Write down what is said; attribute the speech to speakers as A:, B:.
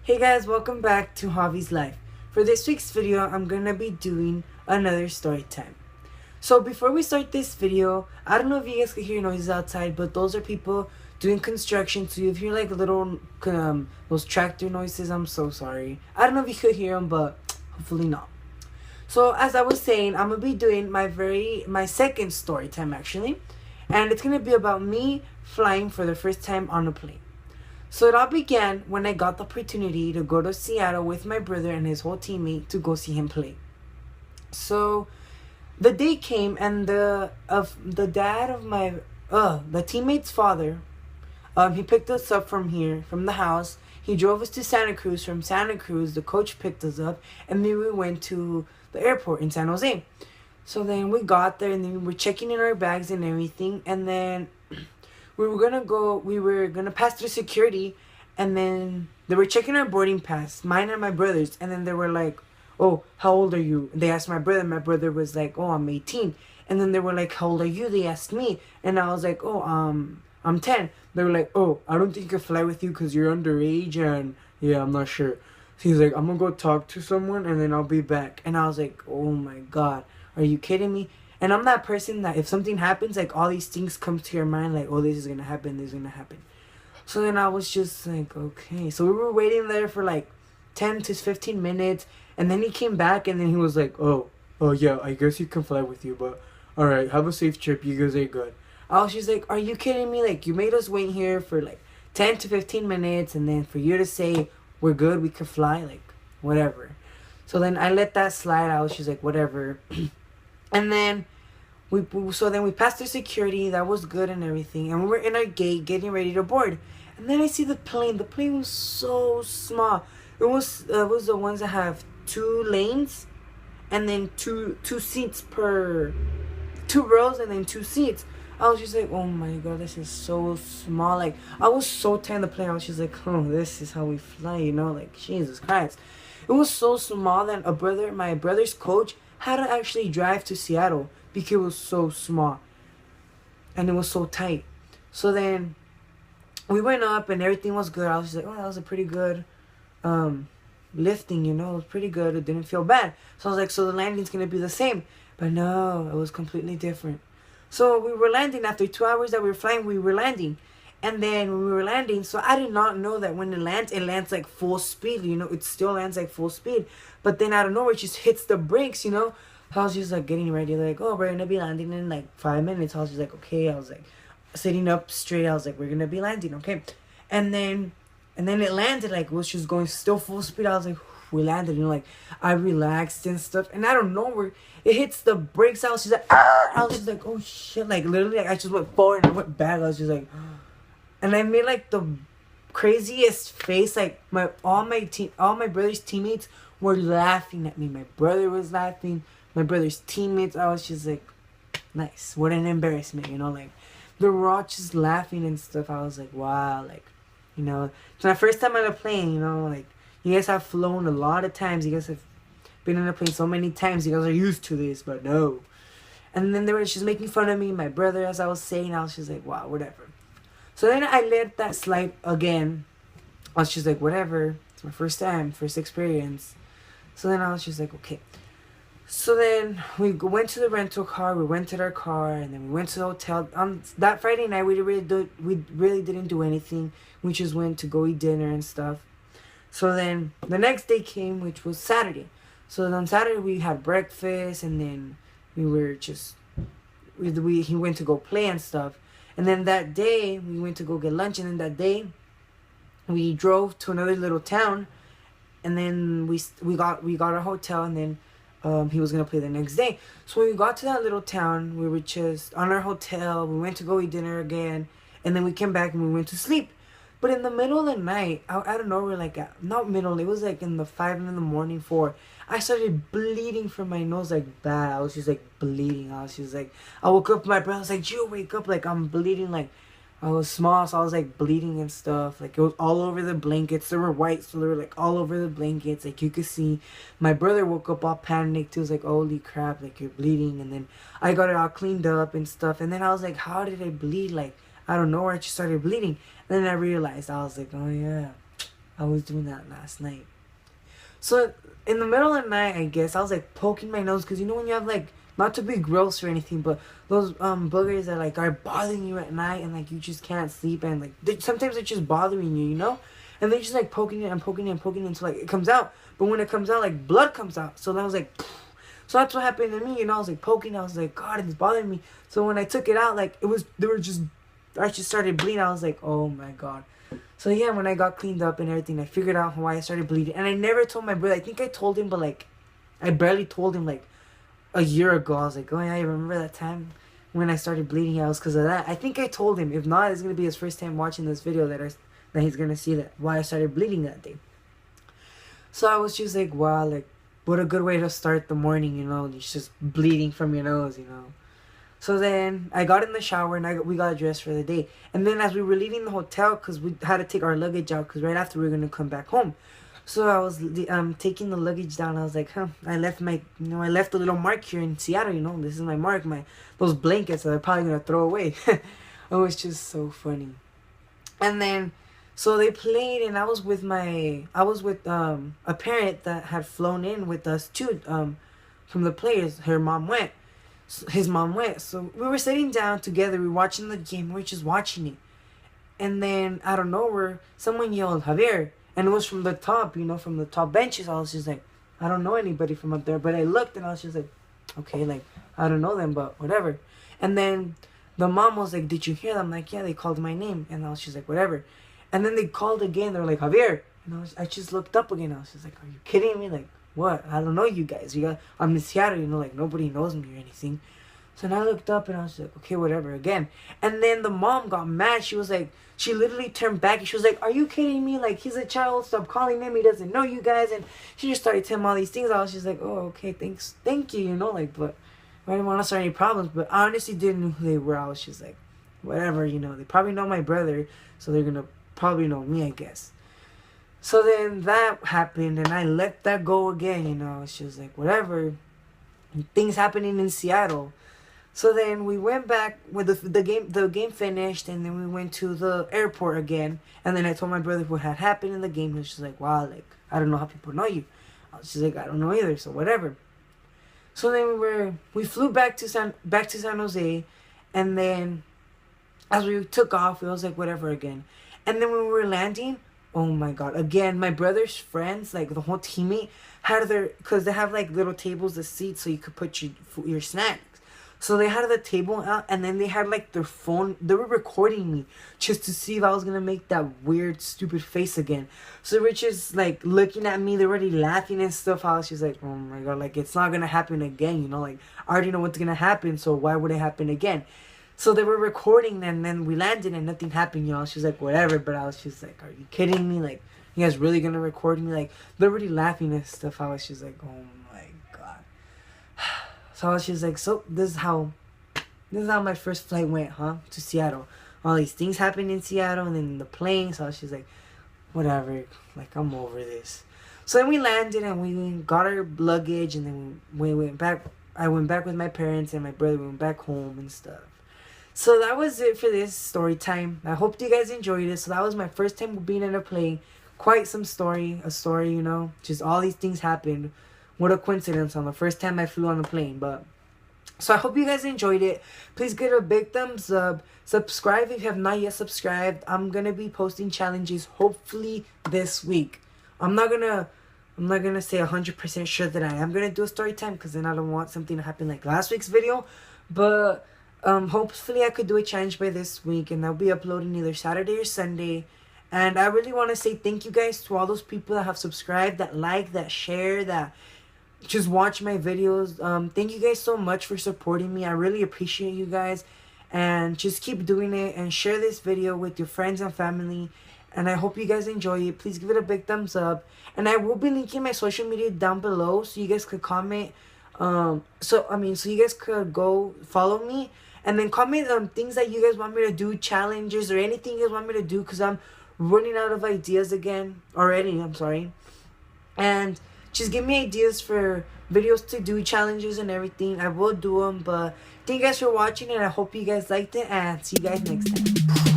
A: Hey guys, welcome back to Javi's Life. For this week's video, I'm gonna be doing another story time. So before we start this video, I don't know if you guys can hear noises outside, but those are people doing construction. So if you hear like little those tractor noises, I'm so sorry. I don't know if you could hear them, but hopefully not. So as I was saying, I'm gonna be doing my second story time actually, and it's gonna be about me flying for the first time on a plane. So it all began when I got the opportunity to go to Seattle with my brother and his whole teammate to go see him play. So the day came and the dad of my the teammate's father, he picked us up from here from the house. He drove us to Santa Cruz. From Santa Cruz, the coach picked us up, and then we went to the airport in San Jose. So then we got there, and then we were checking in our bags and everything, and then we were gonna pass through security, and then they were checking our boarding pass, mine and my brother's, and then they were like, "Oh, how old are you?" They asked my brother. My brother was like, "Oh, I'm 18." And then they were like, "How old are you?" They asked me, and I was like, "Oh, I'm 10." They were like, "Oh, I don't think I can fly with you because you're underage, and yeah, I'm not sure." So he's like, "I'm gonna go talk to someone, and then I'll be back." And I was like, "Oh my god, are you kidding me?" And I'm that person that if something happens, like all these things come to your mind, like, oh, this is gonna happen, this is gonna happen. So then I was just like, okay. So we were waiting there for like 10 to 15 minutes, and then he came back, and then he was like, oh yeah, I guess you can fly with you, but all right, have a safe trip. You guys are good. I was just like, are you kidding me? Like, you made us wait here for like 10 to 15 minutes, and then for you to say we're good, we can fly, like, whatever. So then I let that slide. I was just like, whatever. And then we passed through security. That was good and everything, and we were in our gate getting ready to board. And then I see the plane. The plane was so small. It was the ones that have two lanes, and then two seats per, two rows, and then two seats. I was just like, oh my god, this is so small. Like, I was so tired of the plane. I was just like, oh, this is how we fly, like, Jesus Christ. It was so small that my brother's coach had to actually drive to Seattle because it was so small and it was so tight. So then we went up and everything was good. I was just like, oh, that was a pretty good lifting, it was pretty good. It didn't feel bad. So I was like, so the landing's gonna be the same. But no, it was completely different. So we were landing after 2 hours that we were flying, we were landing. And then when we were landing, so I did not know that when it lands like full speed, it still lands like full speed. But then out of nowhere, it just hits the brakes. So I was just like getting ready, like, oh, we're gonna be landing in like 5 minutes. I was just like, okay. I was like sitting up straight. I was like, we're gonna be landing, okay. And then it landed, like, it was just going still full speed. I was like, we landed, like, I relaxed and stuff. And I don't know where it hits the brakes. I was just like, ah! I was just like, oh shit, like literally, like, I just went forward and I went back. I was just like, and I made like the craziest face. Like, all my brother's teammates were laughing at me. My brother was laughing. My brother's teammates. I was just like, nice. What an embarrassment, like, they were all just laughing and stuff. I was like, wow, like, it's my first time on a plane. Like, you guys have flown a lot of times. You guys have been on a plane so many times. You guys are used to this, but no. And then they were just making fun of me, my brother, as I was saying. I was just like, wow, whatever. So then I let that slide again. I was just like, whatever. It's my first time, first experience. So then I was just like, okay. So then we went to the rental car. We rented our car, and then we went to the hotel. On that Friday night, we really didn't do anything. We just went to go eat dinner and stuff. So then the next day came, which was Saturday. So then on Saturday we had breakfast, and then we were just he went to go play and stuff. And then that day, we went to go get lunch. And then that day, we drove to another little town. And then we got our hotel. And then he was going to play the next day. So when we got to that little town, we were just on our hotel. We went to go eat dinner again. And then we came back and we went to sleep. But in the middle of the night, I don't know, we're like, not middle, it was like in the 5 in the morning, 4. I started bleeding from my nose like bad. I was just like bleeding. I was just like, I woke up, my brother was like, you wake up, like, I'm bleeding. Like, I was small, so I was like bleeding and stuff. Like, it was all over the blankets. They were white, so they were like all over the blankets. Like, you could see. My brother woke up all panicked. He was like, holy crap, like, you're bleeding. And then I got it all cleaned up and stuff. And then I was like, how did I bleed? Like, I don't know where I just started bleeding. And then I realized, I was like, oh yeah, I was doing that last night. So in the middle of the night, I guess, I was like poking my nose, because you know when you have like, not to be gross or anything, but those boogers that like are bothering you at night, and like you just can't sleep, and like sometimes they're just bothering you, you know, and they're just like poking it and poking it and poking it until like it comes out. But when it comes out, like blood comes out. So that was like, so that's what happened to me, you know. I was like poking, I was like, God, it's bothering me. So when I took it out, like I just started bleeding. I was like, oh my God. So yeah, when I got cleaned up and everything, I figured out why I started bleeding. And I never told my brother. I think I told him, but like, I barely told him like a year ago. I was like, oh yeah, you remember that time when I started bleeding? Yeah, it was because of that. I think I told him. If not, it's going to be his first time watching this video that he's going to see that why I started bleeding that day. So I was just like, wow, like, what a good way to start the morning, you know. It's just bleeding from your nose, you know. So then I got in the shower and we got dressed for the day. And then as we were leaving the hotel, because we had to take our luggage out, because right after we were going to come back home. So I was taking the luggage down. I was like, I left a little mark here in Seattle, you know. This is my mark, those blankets that I'm probably going to throw away. It was just so funny. And then, so they played, and I was with a parent that had flown in with us too, from the players. His mom went. So we were sitting down together. We were watching the game. We were just watching it. And then out of nowhere, someone yelled, Javier. And it was from the top, you know, from the top benches. I was just like, I don't know anybody from up there. But I looked and I was just like, okay, like, I don't know them, but whatever. And then the mom was like, did you hear them? I'm like, yeah, they called my name. And I was just like, whatever. And then they called again. They were like, Javier. And I just looked up again. I was just like, are you kidding me? Like, what? I don't know you guys. I'm in Seattle, you know, like nobody knows me or anything. So then I looked up and I was like, okay, whatever, again. And then the mom got mad. She was like, she literally turned back and she was like, are you kidding me? Like, he's a child. Stop calling him. He doesn't know you guys. And she just started telling him all these things. I was just like, oh, okay, thanks. Thank you, you know, like, but I didn't want to start any problems. But I honestly didn't know who they were. I was just like, whatever, you know. They probably know my brother, so they're going to probably know me, I guess. So then that happened, and I let that go again, you know. She was like, whatever. Things happening in Seattle. So then we went back with the game finished, and then we went to the airport again. And then I told my brother what had happened in the game. He was just like, wow, like, I don't know how people know you. I was just like, I don't know either, so whatever. So then we flew back to San Jose, and then as we took off, it was like whatever again. And then when we were landing, oh my God, again, my brother's friends, like the whole teammate, had because they have like little tables, the seats, so you could put your snacks. So they had the table out, and then they had like their phone. They were recording me just to see if I was going to make that weird, stupid face again. So they were just like looking at me. They were already laughing and stuff. I was just like, oh my God, like it's not going to happen again, you know? Like I already know what's going to happen, so why would it happen again? So they were recording, and then we landed and nothing happened, you know? She was like, whatever. But I was just like, are you kidding me? Like, you guys really going to record me? Like, they're already laughing and stuff. I was just like, oh my God. So I was just like, so this is how my first flight went, huh? To Seattle. All these things happened in Seattle, and then the plane. So I was just like, whatever. Like, I'm over this. So then we landed, and we got our luggage, and then we went back. I went back with my parents, and my brother went back home and stuff. So that was it for this story time. I hope you guys enjoyed it. So that was my first time being in a plane. Quite some a story, you know. Just all these things happened. What a coincidence on the first time I flew on a plane. But so I hope you guys enjoyed it. Please give it a big thumbs up. Subscribe if you have not yet subscribed. I'm gonna be posting challenges hopefully this week. I'm not gonna say 100% sure that I am gonna do a story time, because then I don't want something to happen like last week's video. But hopefully I could do a challenge by this week, and I'll be uploading either Saturday or Sunday. And I really want to say thank you guys to all those people that have subscribed, that like, that share, that just watch my videos. Thank you guys so much for supporting me. I really appreciate you guys, and just keep doing it, and share this video with your friends and family. And I hope you guys enjoy it. Please give it a big thumbs up, and I will be linking my social media down below, so you guys could comment. So you guys could go follow me, and then comment things that you guys want me to do, challenges or anything you guys want me to do, because I'm running out of ideas again already. I'm sorry. And just give me ideas for videos to do, challenges and everything. I will do them. But thank you guys for watching, and I hope you guys liked it, and see you guys next time.